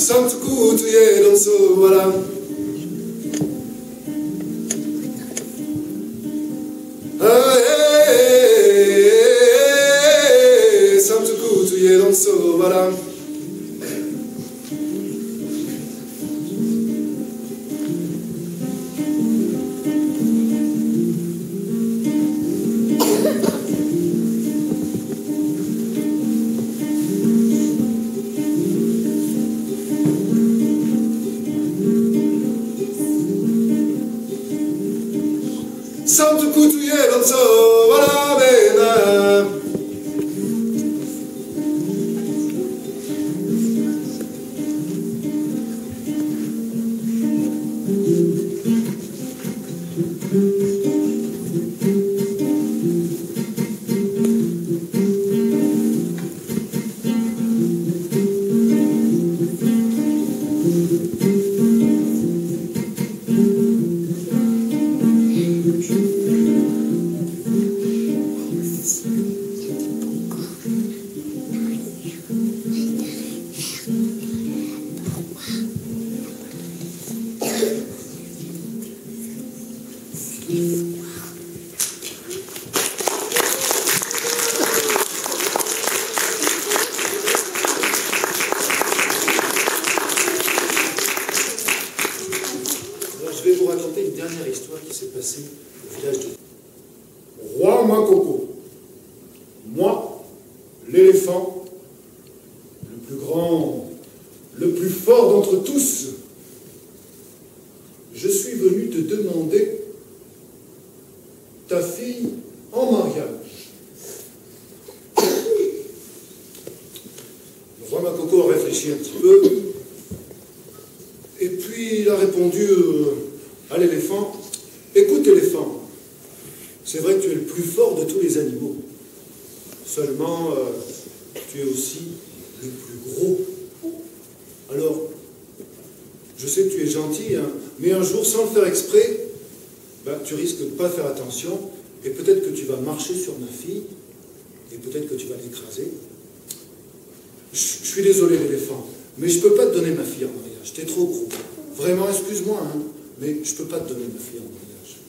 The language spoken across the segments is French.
Santukutuye Donso, voilà. Santukutuye Donso, voilà. Santukutuye Donso, voilà, bena. Je vais vous raconter une dernière histoire qui s'est passée au village de Roi Makoko. Moi, l'éléphant, le plus grand, le plus fort d'entre tous, je suis venu te demander ta fille en mariage. Le roi Makoko a réfléchi un petit peu, et puis il a répondu à l'éléphant, « Écoute éléphant, c'est vrai que tu es le plus fort de tous les animaux, seulement tu es aussi le plus gros. Alors, je sais que tu es gentil, hein, mais un jour, sans le faire exprès, ben, tu risques de ne pas faire attention, et peut-être que tu vas marcher sur ma fille, et peut-être que tu vas l'écraser. Je suis désolé l'éléphant, mais je ne peux pas te donner ma fille en mariage, t'es trop gros. Vraiment, excuse-moi, hein, mais je ne peux pas te donner ma fille en mariage. »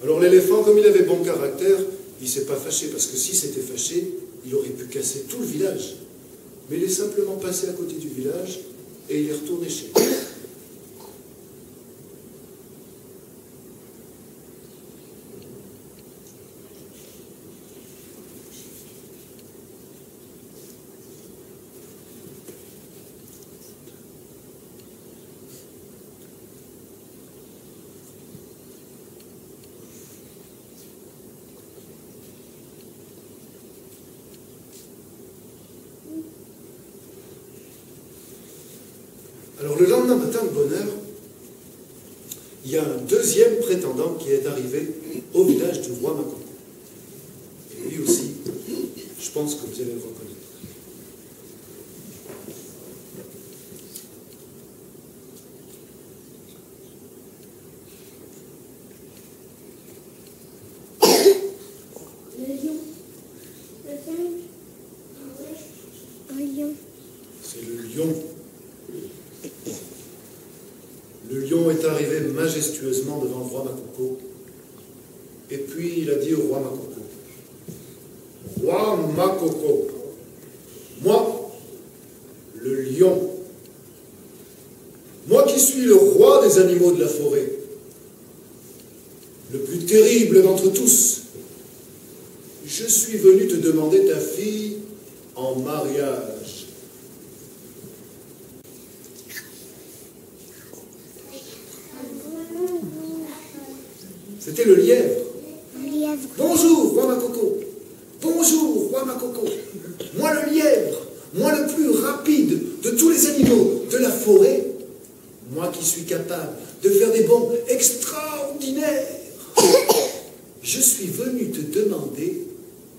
Alors l'éléphant, comme il avait bon caractère, il ne s'est pas fâché, parce que s'il s'était fâché, il aurait pu casser tout le village. Mais il est simplement passé à côté du village, et il est retourné chez lui. Alors le lendemain matin de bonne heure, il y a un deuxième prétendant qui est arrivé au village du roi Makoko. Et lui aussi, je pense que vous allez le reconnaître. C'est le lion. Le lion est arrivé majestueusement devant le roi Makoko. Et puis il a dit au roi Makoko, « Roi Makoko, moi, le lion, moi qui suis le roi des animaux de la forêt, le plus terrible d'entre tous, je suis venu te demander ta fille en mariage. » C'était le lièvre. Bonjour, roi Makoko. Bonjour, roi Makoko. Moi le lièvre, moi le plus rapide de tous les animaux de la forêt, moi qui suis capable de faire des bonds extraordinaires, je suis venu te demander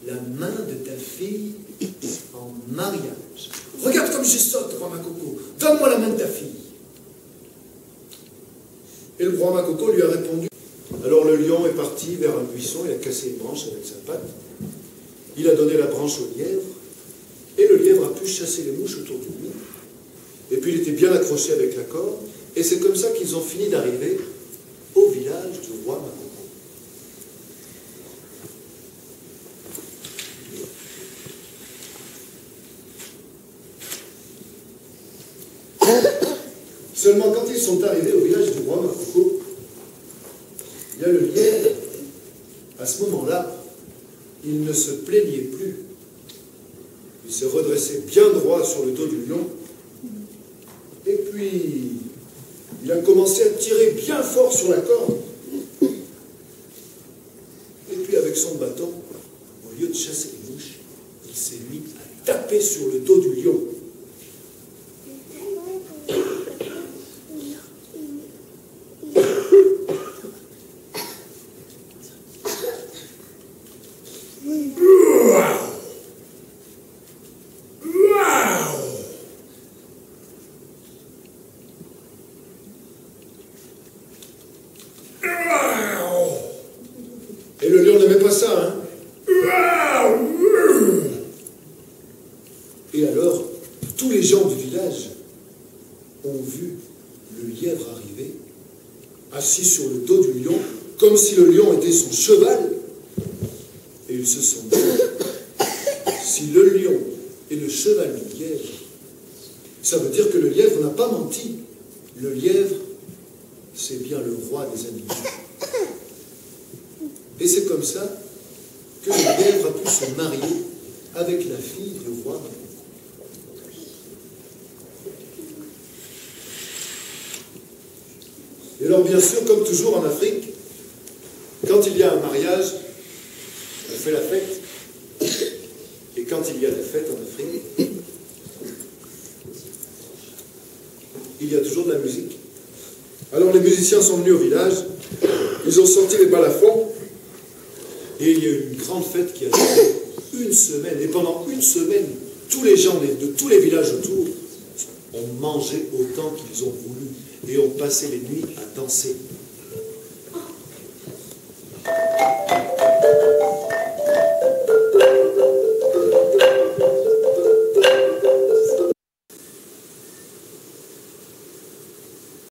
la main de ta fille en mariage. Regarde comme je saute, roi Makoko. Donne-moi la main de ta fille. Et le roi Makoko lui a répondu. Alors le lion est parti vers un buisson, il a cassé une branche avec sa patte, il a donné la branche au lièvre, et le lièvre a pu chasser les mouches autour de lui. Et puis il était bien accroché avec la corde, et c'est comme ça qu'ils ont fini d'arriver au village du roi Makoko. Seulement quand ils sont arrivés au village du roi Makoko, il y a le lièvre. À ce moment-là, il ne se plaignait plus. Il s'est redressé bien droit sur le dos du lion. Et puis, il a commencé à tirer bien fort sur la corde. Et puis, avec son bâton, au lieu de chasser les mouches, il s'est mis à taper sur le dos du lion. Et le lion n'aimait pas ça, hein? Et alors, tous les gens du village ont vu le lièvre arriver, assis sur le dos du lion, comme si le lion était son cheval. Et ils se sont dit, si le lion est le cheval du lièvre, ça veut dire que le lièvre n'a pas menti. Le lièvre, c'est bien le roi des animaux. Et c'est comme ça que le lièvre a pu se marier avec la fille du roi. Et alors bien sûr, comme toujours en Afrique, quand il y a un mariage, on fait la fête. Et quand il y a la fête en Afrique, il y a toujours de la musique. Alors les musiciens sont venus au village, ils ont sorti les balafons, et il y a eu une grande fête qui a duré une semaine. Et pendant une semaine, tous les gens de tous les villages autour ont mangé autant qu'ils ont voulu et ont passé les nuits à danser.